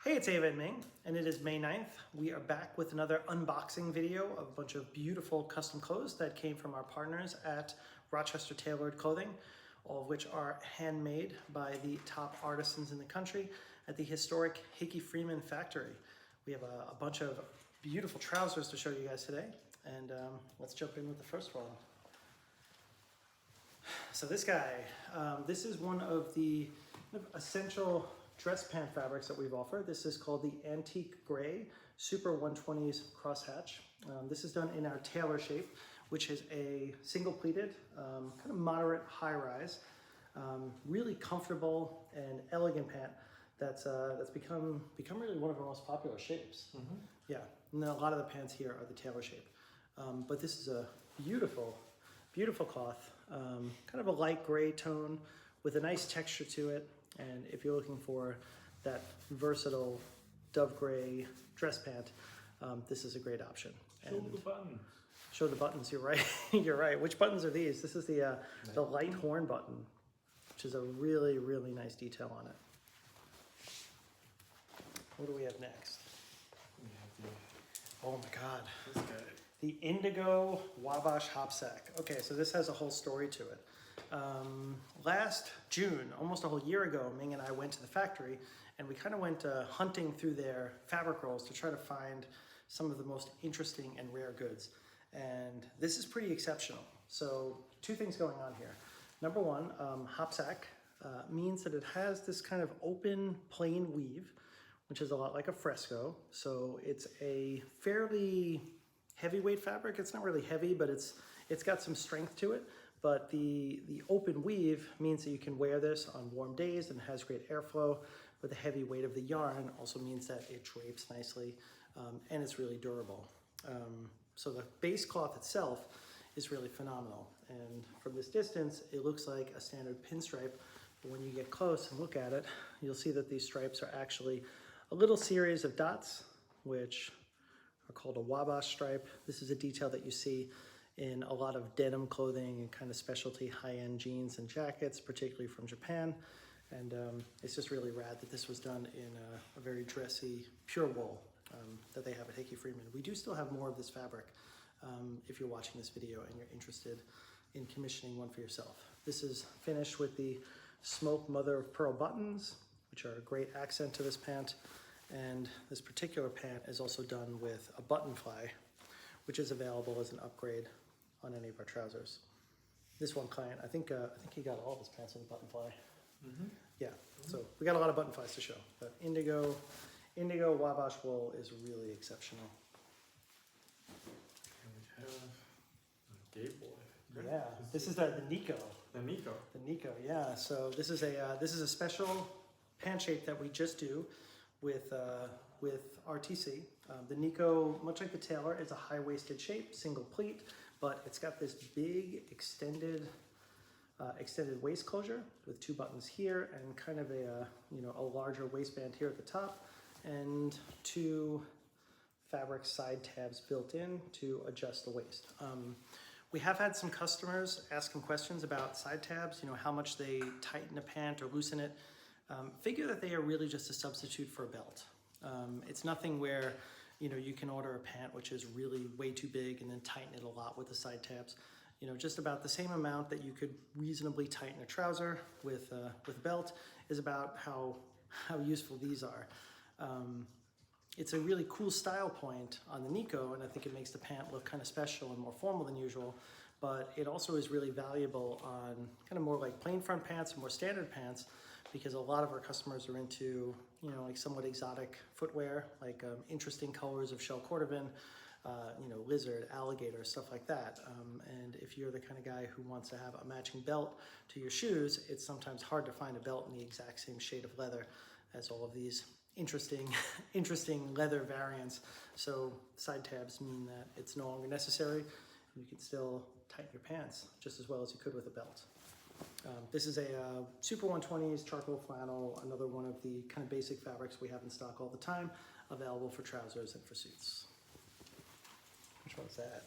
Hey, it's Ava and Ming, and it is May 9th. We are back with another unboxing video of a bunch of beautiful custom clothes that came from our partners at Rochester Tailored Clothing, all of which are handmade by the top artisans in the country at the historic Hickey Freeman factory. We have a bunch of beautiful trousers to show you guys today, and let's jump in with the first one. So this guy, this is one of the essential dress pant fabrics that we've offered. This is called the Antique Gray Super 120s Crosshatch. This is done in our tailor shape, which is a single pleated, kind of moderate high rise, really comfortable and elegant pant that's become really one of our most popular shapes. Mm-hmm. Yeah, and then a lot of the pants here are the tailor shape. But this is a beautiful cloth, kind of a light gray tone with a nice texture to it. And if you're looking for that versatile dove gray dress pant, this is a great option. Show the buttons. Show the buttons, you're right. You're right. Which buttons are these? This is the light horn button, which is a really, really nice detail on it. What do we have next? We have Oh my God. this guy. The Indigo Wabash Hopsack. Okay, so this has a whole story to it. Last June, almost a whole year ago, Ming and I went to the factory and we kind of went hunting through their fabric rolls to try to find some of the most interesting and rare goods. And this is pretty exceptional. So two things going on here. Number one, hopsack means that it has this kind of open plain weave, which is a lot like a fresco. So it's a fairly heavyweight fabric. It's not really heavy, but it's got some strength to it. But the open weave means that you can wear this on warm days and has great airflow. But the heavy weight of the yarn also means that it drapes nicely and it's really durable. So the base cloth itself is really phenomenal. And from this distance, it looks like a standard pinstripe. But when you get close and look at it, you'll see that these stripes are actually a little series of dots, which are called a Wabash stripe. This is a detail that you see in a lot of denim clothing and kind of specialty high-end jeans and jackets, particularly from Japan. And it's just really rad that this was done in a very dressy, pure wool that they have at Hickey Freeman. We do still have more of this fabric if you're watching this video and you're interested in commissioning one for yourself. This is finished with the smoke mother of pearl buttons, which are a great accent to this pant. And this particular pant is also done with a button fly, which is available as an upgrade on any of our trousers. This one client, I think he got all of his pants in the button fly. Mm-hmm. Yeah, so we got a lot of button flies to show. But Indigo Wabash wool is really exceptional. And we have a gay boy. Right? Yeah, this is the Nico. The Nico. The Nico, yeah. So this is a special pant shape that we just do with RTC. The Nico, much like the Tailor, is a high-waisted shape, single pleat, but it's got this big extended waist closure with two buttons here and kind of a larger waistband here at the top and two fabric side tabs built in to adjust the waist. We have had some customers asking questions about side tabs, how much they tighten a pant or loosen it. Figure that they are really just a substitute for a belt. It's nothing where you can order a pant which is really way too big and then tighten it a lot with the side tabs. Just about the same amount that you could reasonably tighten a trouser with a belt is about how useful these are. It's a really cool style point on the Nico, and I think it makes the pant look kind of special and more formal than usual, but it also is really valuable on kind of more like plain front pants and more standard pants, because a lot of our customers are into, like somewhat exotic footwear, like interesting colors of shell cordovan, lizard, alligator, stuff like that. And if you're the kind of guy who wants to have a matching belt to your shoes, it's sometimes hard to find a belt in the exact same shade of leather as all of these interesting leather variants. So side tabs mean that it's no longer necessary. You can still tighten your pants just as well as you could with a belt. This is a Super 120s charcoal flannel, another one of the kind of basic fabrics we have in stock all the time, available for trousers and for suits. Which one's that?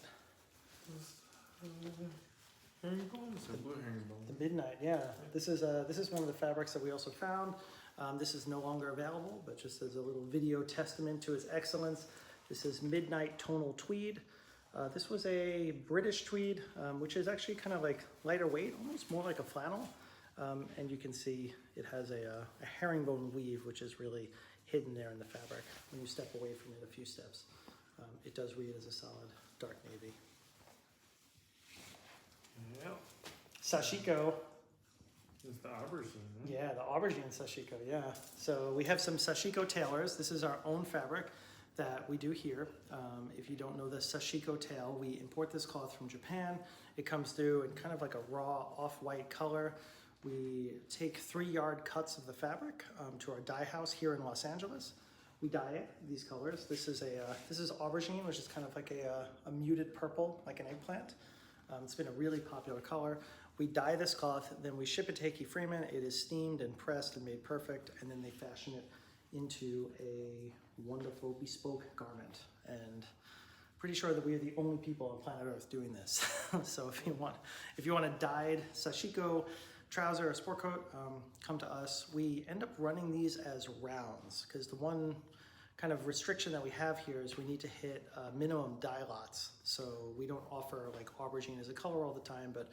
Herringbone? It's a blue herringbone. The Midnight, yeah. This is one of the fabrics that we also found. This is no longer available, but just as a little video testament to its excellence, this is Midnight Tonal Tweed. This was a British tweed, which is actually kind of like lighter weight, almost more like a flannel. And you can see it has a herringbone weave, which is really hidden there in the fabric. When you step away from it a few steps, it does read as a solid dark navy. Yeah. Sashiko. It's the aubergine. Huh? Yeah, the aubergine sashiko, yeah. So we have some sashiko tailors. This is our own fabric that we do here. If you don't know the sashiko tail, we import this cloth from Japan. It comes through in kind of like a raw off-white color. We take 3-yard cuts of the fabric to our dye house here in Los Angeles. We dye it these colors. This is aubergine, which is kind of like a muted purple, like an eggplant. It's been a really popular color. We dye this cloth, then we ship it to Hickey Freeman. It is steamed and pressed and made perfect, and then they fashion it into a wonderful bespoke garment. And pretty sure that we are the only people on planet Earth doing this. So if you want a dyed sashiko trouser or sport coat, come to us. We end up running these as rounds because the one kind of restriction that we have here is we need to hit minimum dye lots. So we don't offer like aubergine as a color all the time, but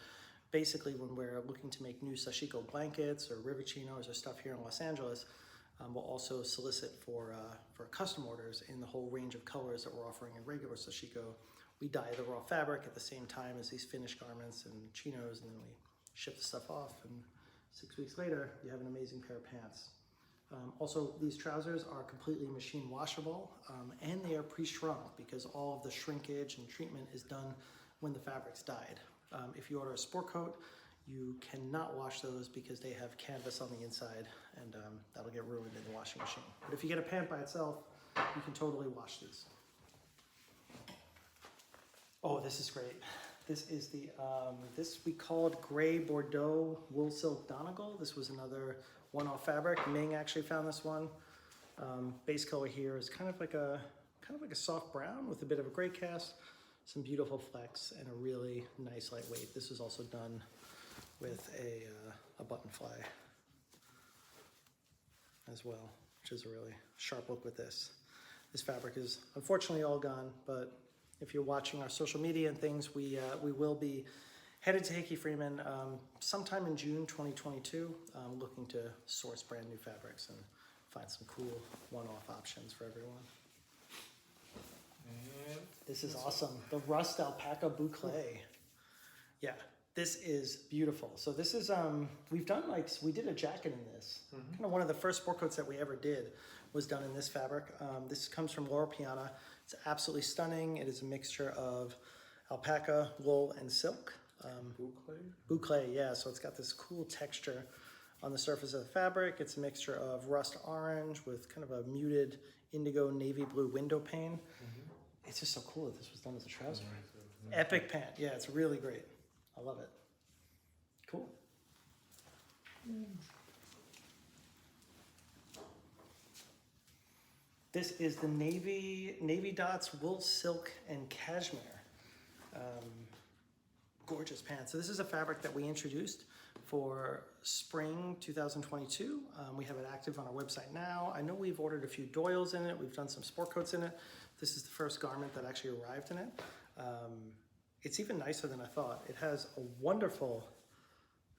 basically when we're looking to make new sashiko blankets or river chinos or stuff here in Los Angeles, we'll also solicit for custom orders in the whole range of colors that we're offering in regular sashiko. We dye the raw fabric at the same time as these finished garments and chinos, and then we ship the stuff off, and 6 weeks later, you have an amazing pair of pants. Also, these trousers are completely machine washable, and they are pre-shrunk because all of the shrinkage and treatment is done when the fabric's dyed. If you order a sport coat, you cannot wash those because they have canvas on the inside, and that'll get ruined in the washing machine. But if you get a pant by itself, you can totally wash these. Oh, this is great. This is this we called Gray Bordeaux Wool Silk Donegal. This was another one-off fabric. Ming actually found this one. Base color here is kind of like a soft brown with a bit of a gray cast, some beautiful flecks, and a really nice lightweight. This was also done with a button fly as well, which is a really sharp look with this. This fabric is unfortunately all gone, but if you're watching our social media and things, we will be headed to Hickey Freeman sometime in June 2022, looking to source brand new fabrics and find some cool one-off options for everyone. And This is awesome. The Rust Alpaca Boucle. Yeah, this is beautiful. So this is, we did a jacket in this. Kind of one of the first sport coats that we ever did was done in this fabric. This comes from Laura Piana. It's absolutely stunning. It is a mixture of alpaca, wool, and silk. Boucle? Boucle, yeah. So it's got this cool texture on the surface of the fabric. It's a mixture of rust orange with kind of a muted indigo navy blue window pane. It's just so cool that this was done as a trouser. Epic pant. Yeah, it's really great. I love it. Cool. This is the Navy Dots Wool Silk and Cashmere. Gorgeous pants. So this is a fabric that we introduced for spring 2022. We have it active on our website now. I know we've ordered a few Doyles in it. We've done some sport coats in it. This is the first garment that actually arrived in it. It's even nicer than I thought. It has a wonderful,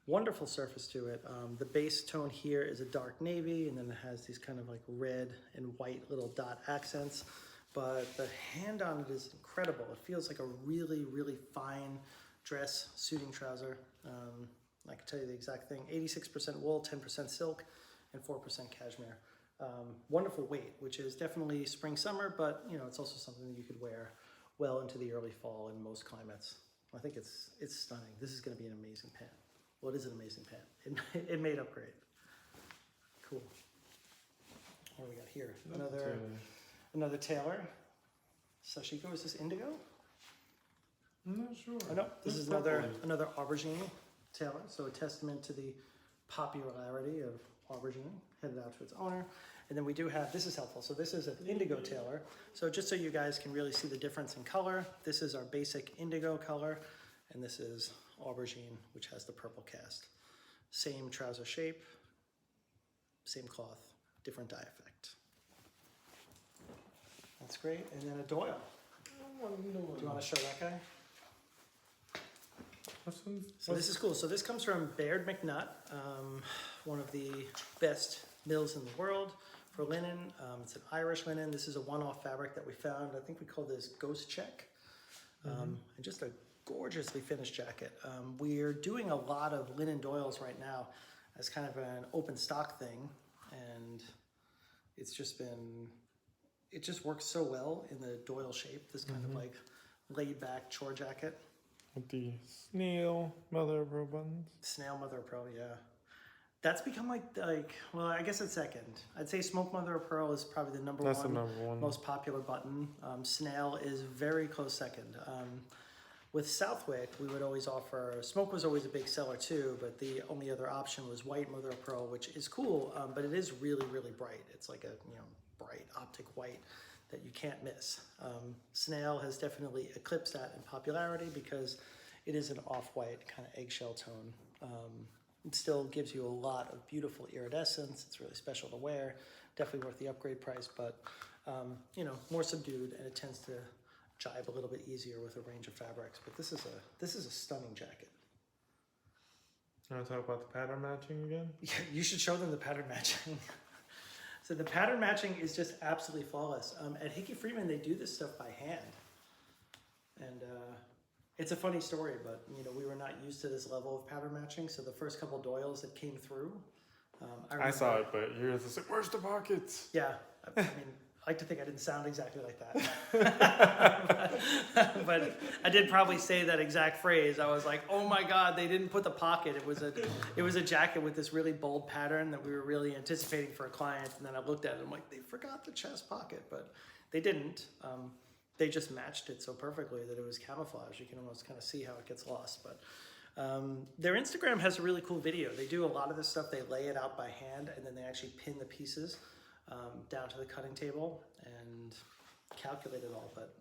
wonderful surface to it. The base tone here is a dark navy, and then it has these kind of like red and white little dot accents. But the hand on it is incredible. It feels like a really, really fine dress suiting trouser. I can tell you the exact thing. 86% wool, 10% silk, and 4% cashmere. Wonderful weight, which is definitely spring, summer, but you know, it's also something that you could wear well into the early fall in most climates. I think it's stunning. This is going to be an amazing pant. Well, it is an amazing pant. It made up great. Cool. What do we got here? Another tailor. Sashiko, is this indigo? I'm not sure. Oh no, this is purple. another aubergine tailor. So a testament to the popularity of aubergine, headed out to its owner. And then we do have, this is helpful. So this is an indigo tailor. So just so you guys can really see the difference in color, this is our basic indigo color, and this is aubergine, which has the purple cast. Same trouser shape, same cloth, different dye effect. That's great. And then a Doyle. Do you want to show that guy? So this is cool. So this comes from Baird McNutt, one of the best mills in the world for linen. It's an Irish linen. This is a one-off fabric that we found. I think we call this Ghost Check. And just a gorgeously finished jacket. We're doing a lot of linen Doyles right now as kind of an open stock thing. And it's just been, it just works so well in the Doyle shape, this kind of like laid back chore jacket. With the snail mother of pearl buttons. Snail mother of pearl, yeah. That's become like, well, I guess it's second. I'd say smoke mother of pearl is probably the That's the number one. most popular button. Snail is very close second. With Southwick, we would always offer, smoke was always a big seller too, but the only other option was white mother of pearl, which is cool, but it is really, really bright. It's like a bright optic white that you can't miss. Snail has definitely eclipsed that in popularity because it is an off-white kind of eggshell tone. It still gives you a lot of beautiful iridescence. It's really special to wear, definitely worth the upgrade price, but more subdued, and it tends to jibe a little bit easier with a range of fabrics. But this is a stunning jacket. You want to talk about the pattern matching again? Yeah, you should show them the pattern matching. So the pattern matching is just absolutely flawless. At Hickey Freeman, they do this stuff by hand. And it's a funny story, but we were not used to this level of pattern matching. So the first couple Doyles that came through, I saw it, but yours is like, where's the pockets? Yeah, I mean, I like to think I didn't sound exactly like that. but I did probably say that exact phrase. I was like, oh my God, they didn't put the pocket. It was a jacket with this really bold pattern that we were really anticipating for a client. And then I looked at it and I'm like, they forgot the chest pocket, but they didn't. They just matched it so perfectly that it was camouflage. You can almost kind of see how it gets lost. But their Instagram has a really cool video. They do a lot of this stuff. They lay it out by hand and then they actually pin the pieces down to the cutting table and calculate it all. But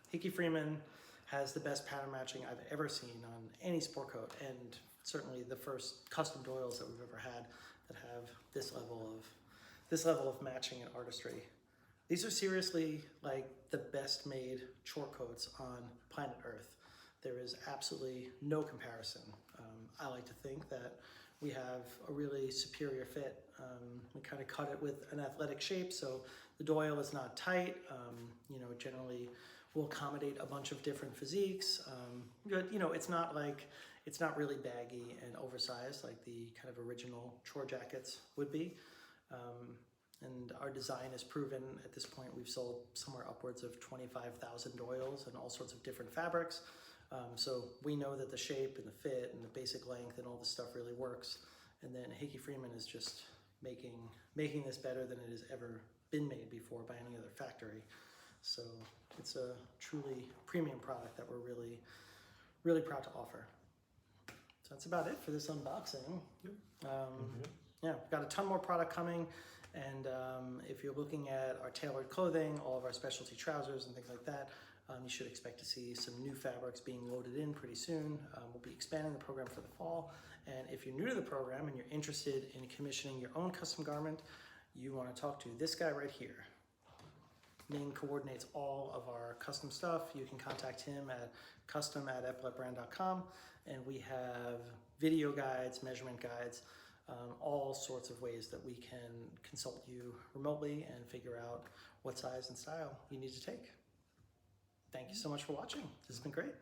Hickey Freeman has the best pattern matching I've ever seen on any sport coat, and certainly the first custom Doyles that we've ever had that have this level of matching and artistry. These are seriously like the best made chore coats on planet Earth. There is absolutely no comparison. I like to think that we have a really superior fit. We kind of cut it with an athletic shape, so the Doyle is not tight. Generally will accommodate a bunch of different physiques. But it's not really baggy and oversized like the kind of original chore jackets would be. And our design is proven. At this point, we've sold somewhere upwards of 25,000 Doyles and all sorts of different fabrics. So we know that the shape and the fit and the basic length and all this stuff really works. And then Hickey Freeman is just making this better than it has ever been made before by any other factory. So it's a truly premium product that we're really, really proud to offer. So that's about it for this unboxing. Yeah, we've got a ton more product coming. And if you're looking at our tailored clothing, all of our specialty trousers and things like that, you should expect to see some new fabrics being loaded in pretty soon. We'll be expanding the program for the fall. And if you're new to the program and you're interested in commissioning your own custom garment, you want to talk to this guy right here. Ming coordinates all of our custom stuff. You can contact him at custom@epauletbrand.com. And we have video guides, measurement guides, all sorts of ways that we can consult you remotely and figure out what size and style you need to take. Thank you so much for watching. This has been great.